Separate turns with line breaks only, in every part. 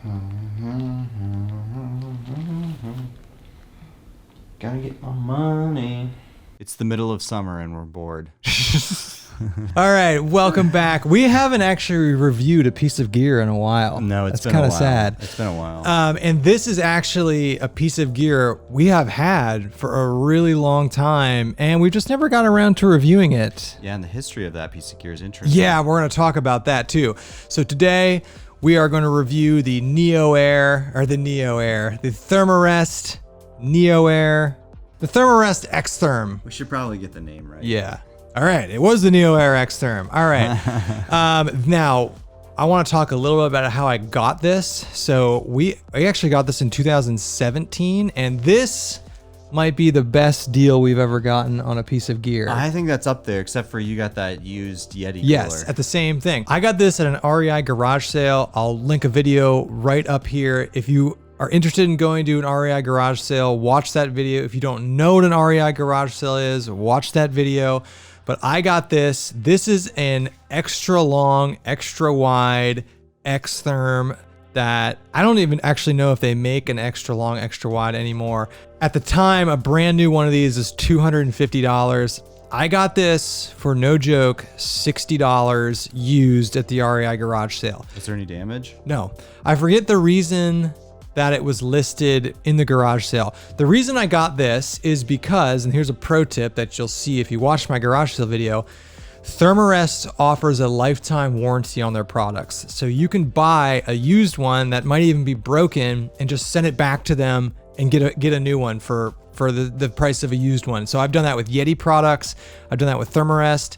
Gotta get my money. It's the middle of summer and we're bored.
All right, welcome back. We haven't actually reviewed a piece of gear in a while.
No, it's been
kind
a
of
while.
sad.
It's been a while.
And this is actually a piece of gear we have had for a really long time, and we just never got around to reviewing it.
Yeah, and the history of that piece of gear is interesting.
Yeah, we're going to talk about that too. So today we are going to review the Thermarest Xtherm.
We should probably get the name right.
Yeah. All right. It was the NeoAir Xtherm. All right. Now, I want to talk a little bit about how I got this. So I actually got this in 2017, and this might be the best deal we've ever gotten on a piece of gear.
I think that's up there, except for you got that used Yeti
Yes,
cooler.
at the same thing. I got this at an REI garage sale. I'll link a video right up here. If you are interested in going to an REI garage sale, watch that video. If you don't know what an REI garage sale is, watch that video. But I got this. This is an extra long, extra wide Xtherm that I don't even actually know if they make an extra long, extra wide anymore. At the time, a brand new one of these is $250. I got this for, no joke, $60 used at the REI garage sale.
Is there any damage?
No, I forget the reason that it was listed in the garage sale. The reason I got this is because, and here's a pro tip that you'll see if you watch my garage sale video, Thermarest offers a lifetime warranty on their products. So you can buy a used one that might even be broken and just send it back to them and get a new one for the price of a used one. So I've done that with Yeti products. I've done that with Thermarest.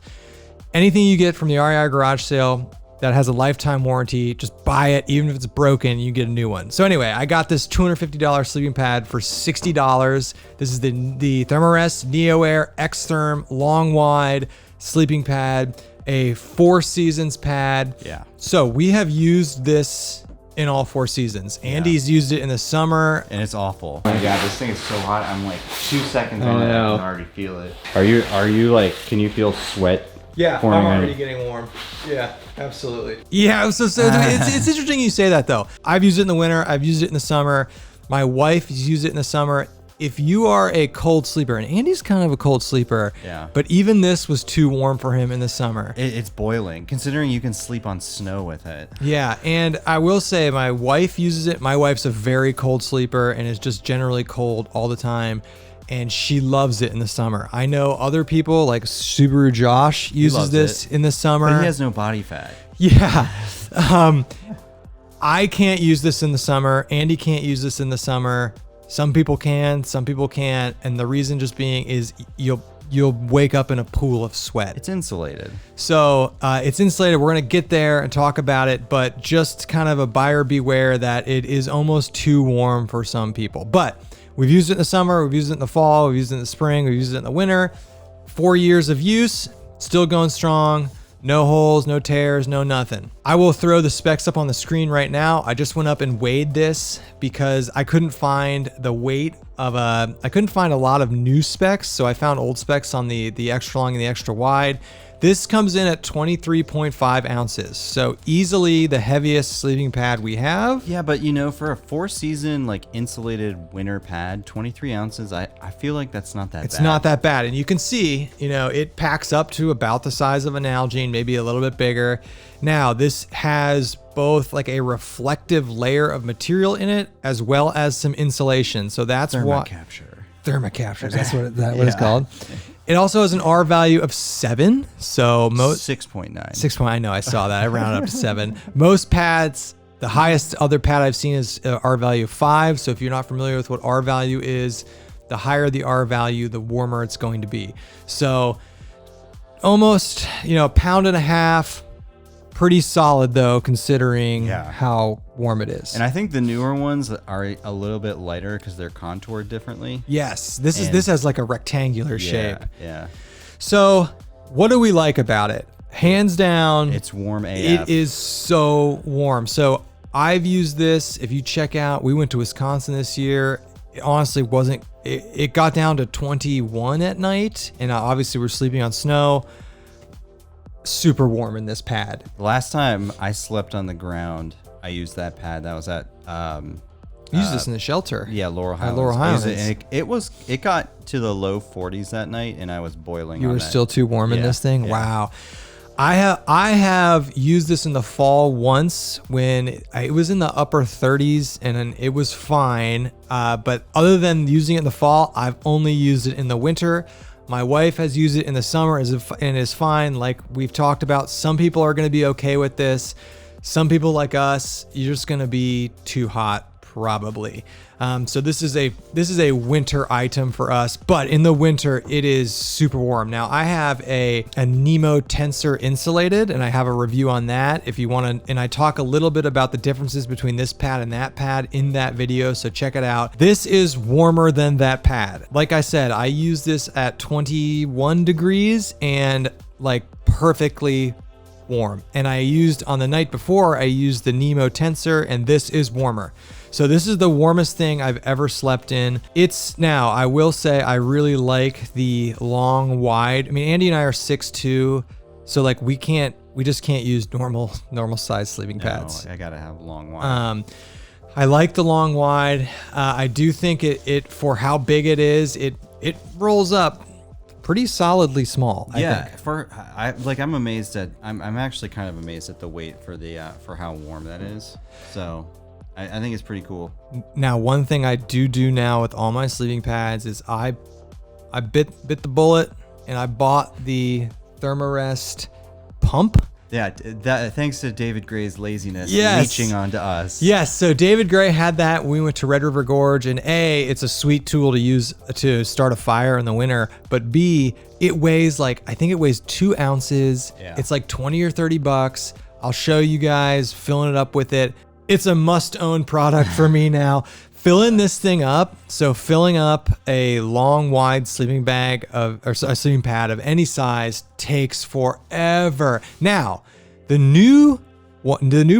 Anything you get from the REI garage sale that has a lifetime warranty, just buy it. Even if it's broken, you get a new one. So anyway, I got this $250 sleeping pad for $60. This is the Thermarest NeoAir Xtherm long wide sleeping pad, a 4 seasons pad.
Yeah.
So we have used this in all 4 seasons. Andy's used it in the summer.
And it's awful.
Oh my god, this thing is so hot. I'm like 2 seconds on it. I
know.
can already feel it. Are you like, can you feel sweat?
Yeah,
pouring
I'm
out?
already getting warm. Yeah, absolutely. Yeah, so it's interesting you say that though. I've used it in the winter. I've used it in the summer. My wife has used it in the summer. If you are a cold sleeper, and Andy's kind of a cold sleeper,
Yeah.
but even this was too warm for him in the summer.
It's boiling, considering you can sleep on snow with it.
Yeah, and I will say my wife uses it. My wife's a very cold sleeper and is just generally cold all the time. And she loves it in the summer. I know other people like Subaru Josh uses
loves
this
it.
in the summer.
But he has no body fat.
Yeah. I can't use this in the summer. Andy can't use this in the summer. Some people can, some people can't. And the reason just being is you'll wake up in a pool of sweat.
It's insulated.
So it's insulated. We're going to get there and talk about it, but just kind of a buyer beware that it is almost too warm for some people. But we've used it in the summer, we've used it in the fall, we've used it in the spring, we've used it in the winter. 4 years of use, still going strong. No holes, no tears, no nothing. I will throw the specs up on the screen right now. I just went up and weighed this because I couldn't find the weight of I couldn't find a lot of new specs. So I found old specs on the extra long and the extra wide. This comes in at 23.5 ounces. So easily the heaviest sleeping pad we have.
Yeah, but for a 4-season like insulated winter pad, 23 ounces, I feel like that's not that bad.
It's not that bad. And you can see, it packs up to about the size of an Nalgene, maybe a little bit bigger. Now, this has both like a reflective layer of material in it, as well as some insulation. So that's what Thermocapture. That's what it's called. It also has an R value of 7. So
6.9.
6. I know, I saw that. I rounded up to 7. Most pads, the highest other pad I've seen is R value of 5. So if you're not familiar with what R value is, the higher the R value, the warmer it's going to be. So almost, a pound and a half. Pretty solid though, considering how warm it is.
And I think the newer ones are a little bit lighter because they're contoured differently.
Yes, this has like a rectangular shape.
Yeah.
So what do we like about it? Hands down,
It's warm AF.
it is so warm. So I've used this. If you check out, we went to Wisconsin this year. It honestly wasn't, it got down to 21 at night. And obviously we're sleeping on snow. Super warm in this pad.
The last time I slept on the ground I used that pad. That was at
You use this in the shelter.
yeah, Laurel Highlands.
Laurel
I used
Highlands.
it, and it got to the low 40s that night, and I was boiling.
You
on
were
that.
still too warm in
Yeah,
this thing?
yeah.
Wow. I have used this in the fall once when it was in the upper 30s and it was fine. But other than using it in the fall, I've only used it in the winter. My wife has used it in the summer and is fine. Like we've talked about, some people are going to be okay with this. Some people like us, you're just going to be too hot probably. So this is a winter item for us, but in the winter it is super warm. Now I have a Nemo Tensor insulated, and I have a review on that if you want to, and I talk a little bit about the differences between this pad and that pad in that video, so check it out. This is warmer than that pad. Like I said, I use this at 21 degrees and like perfectly warm. And I used on the night before, I used the Nemo Tensor, and this is warmer. So this is the warmest thing I've ever slept in. Now, I will say I really like the long wide. I mean, Andy and I are 6'2", so like we just can't use normal size sleeping pads.
No, I gotta have long wide.
I like the long wide. I do think it for how big it is, it rolls up pretty solidly small.
Yeah,
I think.
I'm amazed at. I'm actually kind of amazed at the weight for how warm that is. So. I think it's pretty cool.
Now, one thing I do now with all my sleeping pads is I bit the bullet and I bought the Thermarest Pump.
Yeah, thanks to David Gray's laziness,
Yes.
leeching onto us.
Yes, so David Gray had that when we went to Red River Gorge, and A, it's a sweet tool to use to start a fire in the winter, but B, it weighs I think it weighs 2 ounces.
Yeah.
It's like $20 or $30. I'll show you guys filling it up with it. It's a must-own product for me now. Filling this thing up, so filling up a long, wide sleeping bag or a sleeping pad of any size takes forever. Now, the new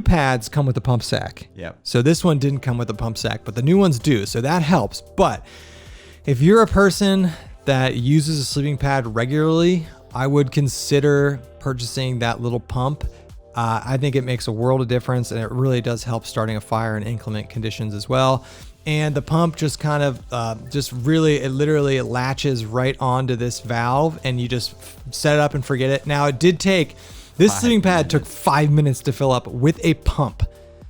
pads come with a pump sack.
Yep.
So this one didn't come with a pump sack, but the new ones do, so that helps. But if you're a person that uses a sleeping pad regularly, I would consider purchasing that little pump. I think it makes a world of difference, and it really does help starting a fire in inclement conditions as well. And the pump just kind of it literally latches right onto this valve, and you just set it up and forget it. Now, this sleeping pad took 5 minutes to fill up with a pump.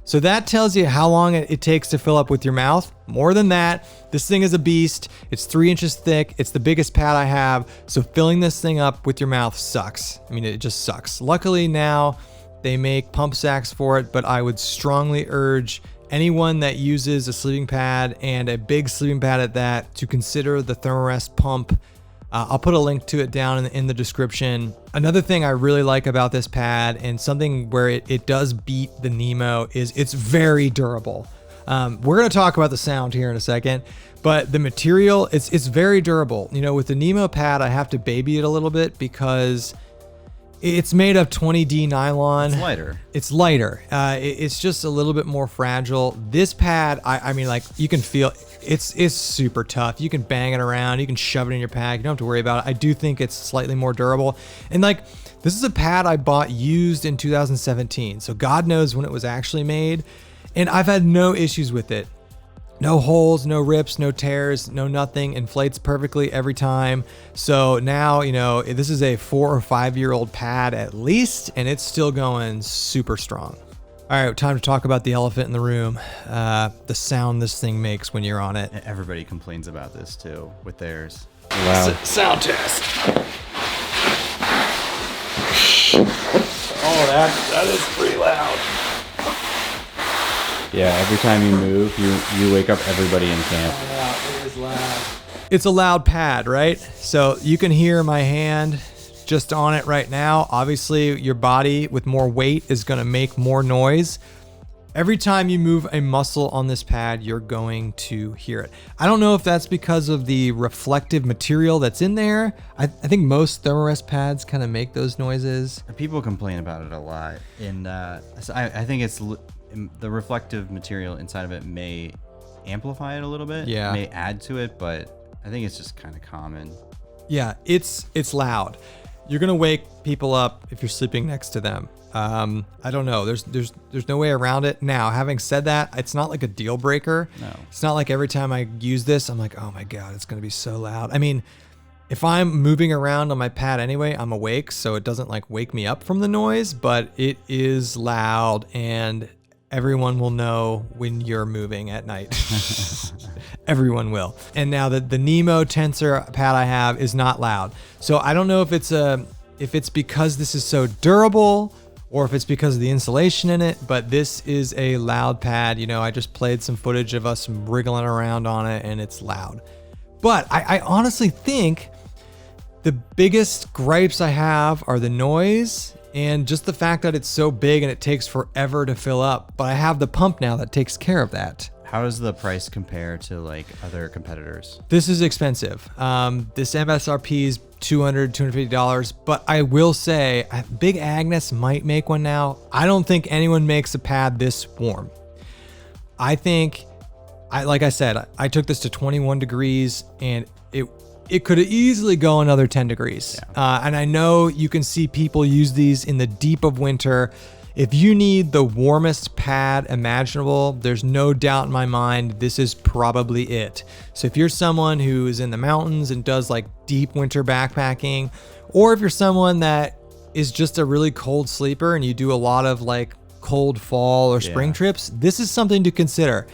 So that tells you how long it takes to fill up with your mouth. More than that, this thing is a beast. It's 3 inches thick. It's the biggest pad I have. So filling this thing up with your mouth sucks. I mean, it just sucks. Luckily now, they make pump sacks for it, but I would strongly urge anyone that uses a sleeping pad, and a big sleeping pad at that, to consider the Thermarest Pump. I'll put a link to it down in the description. Another thing I really like about this pad, and something where it does beat the Nemo, is it's very durable. We're going to talk about the sound here in a second, but the material, it's very durable. You know, with the Nemo pad, I have to baby it a little bit because it's made of 20D nylon.
It's lighter.
It's lighter. It's just a little bit more fragile. This pad, I mean, like, you can feel it's super tough. You can bang it around. You can shove it in your pack. You don't have to worry about it. I do think it's slightly more durable. And like, this is a pad I bought used in 2017. So God knows when it was actually made. And I've had no issues with it. No holes, no rips, no tears, no nothing. Inflates perfectly every time. So now, you know, this is a 4 or 5 year old pad at least, and it's still going super strong. All right, time to talk about the elephant in the room. The sound this thing makes when you're on it.
Everybody complains about this too with theirs.
Wow.
Sound test. Oh, that is pretty loud.
Yeah, every time you move, you wake up everybody in camp.
Yeah, it is loud. It's a loud pad, right? So you can hear my hand just on it right now. Obviously, your body with more weight is going to make more noise. Every time you move a muscle on this pad, you're going to hear it. I don't know if that's because of the reflective material that's in there. I think most Thermarest pads kind of make those noises.
People complain about it a lot, and so I think it's the reflective material inside of it may amplify it a little bit.
Yeah.
May add to it, but I think it's just kind of common.
Yeah, it's loud. you're gonna wake people up if you're sleeping next to them. I don't know. There's no way around it. Now, having said that, it's not like a deal breaker.
No.
It's not like every time I use this, I'm like, oh my God, it's gonna be so loud. I mean, if I'm moving around on my pad anyway, I'm awake, so it doesn't like wake me up from the noise, but it is loud and everyone will know when you're moving at night. Everyone will. And now the Nemo tensor pad I have is not loud. So I don't know if it's because this is so durable or if it's because of the insulation in it, but this is a loud pad. You know, I just played some footage of us wriggling around on it and it's loud. But I honestly think the biggest gripes I have are the noise and just the fact that it's so big and it takes forever to fill up. But I have the pump now that takes care of that.
How does the price compare to like other competitors?
This is expensive. This MSRP is $200, $250, but I will say Big Agnes might make one now. I don't think anyone makes a pad this warm. I think, like I said, I took this to 21 degrees and it could easily go another 10 degrees.
Yeah.
And I know you can see people use these in the deep of winter. If you need the warmest pad imaginable, there's no doubt in my mind, this is probably it. So if you're someone who is in the mountains and does like deep winter backpacking, or if you're someone that is just a really cold sleeper and you do a lot of like cold fall or spring trips, this is something to consider.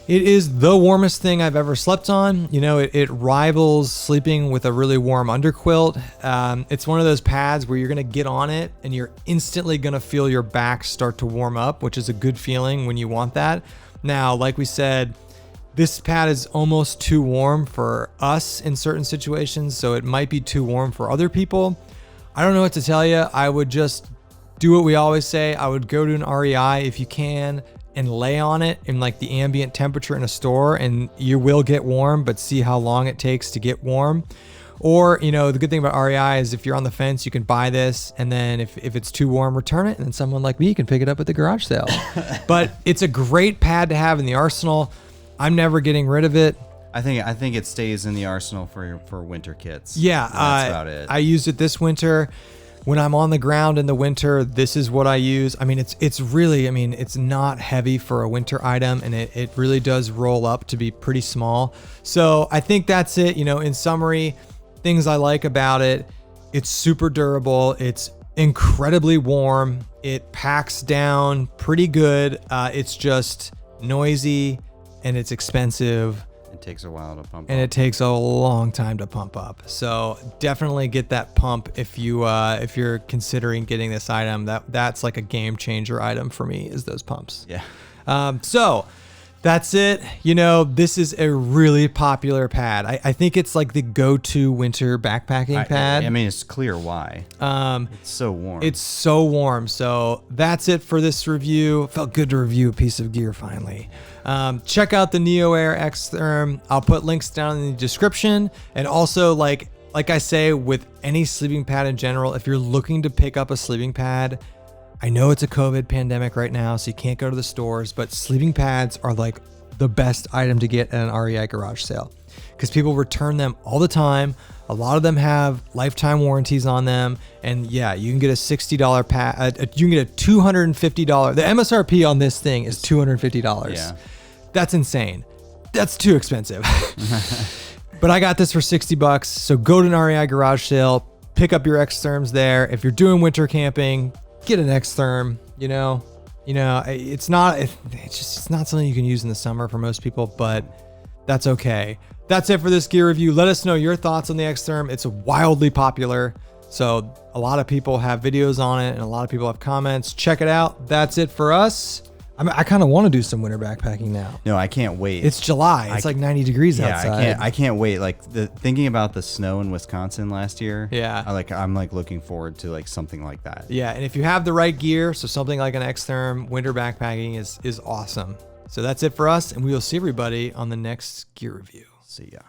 It is the warmest thing I've ever slept on. You know, it rivals sleeping with a really warm underquilt. It's one of those pads where you're gonna get on it and you're instantly gonna feel your back start to warm up, which is a good feeling when you want that. Now, like we said, this pad is almost too warm for us in certain situations, so it might be too warm for other people. I don't know what to tell you. I would just do what we always say. I would go to an REI if you can and lay on it in like the ambient temperature in a store, and you will get warm, but see how long it takes to get warm. Or, you know, the good thing about REI is if you're on the fence, you can buy this, and then if it's too warm, return it, and then someone like me can pick it up at the garage sale. But it's a great pad to have in the arsenal. I'm never getting rid of it.
I think it stays in the arsenal for winter kits.
Yeah,
that's about it.
I used it this winter. When I'm on the ground in the winter, this is what I use. I mean, it's really, I mean, it's not heavy for a winter item, and it really does roll up to be pretty small. So I think that's it. You know, in summary, things I like about it: it's super durable. It's incredibly warm. It packs down pretty good. It's just noisy and it's expensive.
It takes a while to pump
and
up.
it takes a long time to pump up. So definitely get that pump if you're considering getting this item. That's like a game changer item for me, is those pumps.
Yeah.
So that's it. You know, this is a really popular pad. I think it's like the go-to winter backpacking pad.
I mean, it's clear why. It's so warm.
It's so warm. So that's it for this review. Felt good to review a piece of gear finally. Check out the NeoAir Xtherm. I'll put links down in the description. And also, like I say, with any sleeping pad in general, if you're looking to pick up a sleeping pad, I know it's a COVID pandemic right now, so you can't go to the stores, but sleeping pads are like the best item to get at an REI garage sale because people return them all the time. A lot of them have lifetime warranties on them. And yeah, you can get a $60 pad. You can get a $250. The MSRP on this thing is $250.
Yeah.
That's insane. That's too expensive. But I got this for $60. So go to an REI garage sale, pick up your Xtherms there. If you're doing winter camping, get an Xtherm. You know, it's not something you can use in the summer for most people, but that's okay. That's it for this gear review. Let us know your thoughts on the Xtherm. It's wildly popular, so a lot of people have videos on it and a lot of people have comments. Check it out. That's it for us. I mean, I kind of want to do some winter backpacking now.
No, I can't wait.
It's July. It's like 90 degrees outside.
I can't wait. Like thinking about the snow in Wisconsin last year.
Yeah.
I'm looking forward to like something like that.
Yeah, and if you have the right gear, so something like an Xtherm, winter backpacking is awesome. So that's it for us, and we will see everybody on the next gear review.
See ya.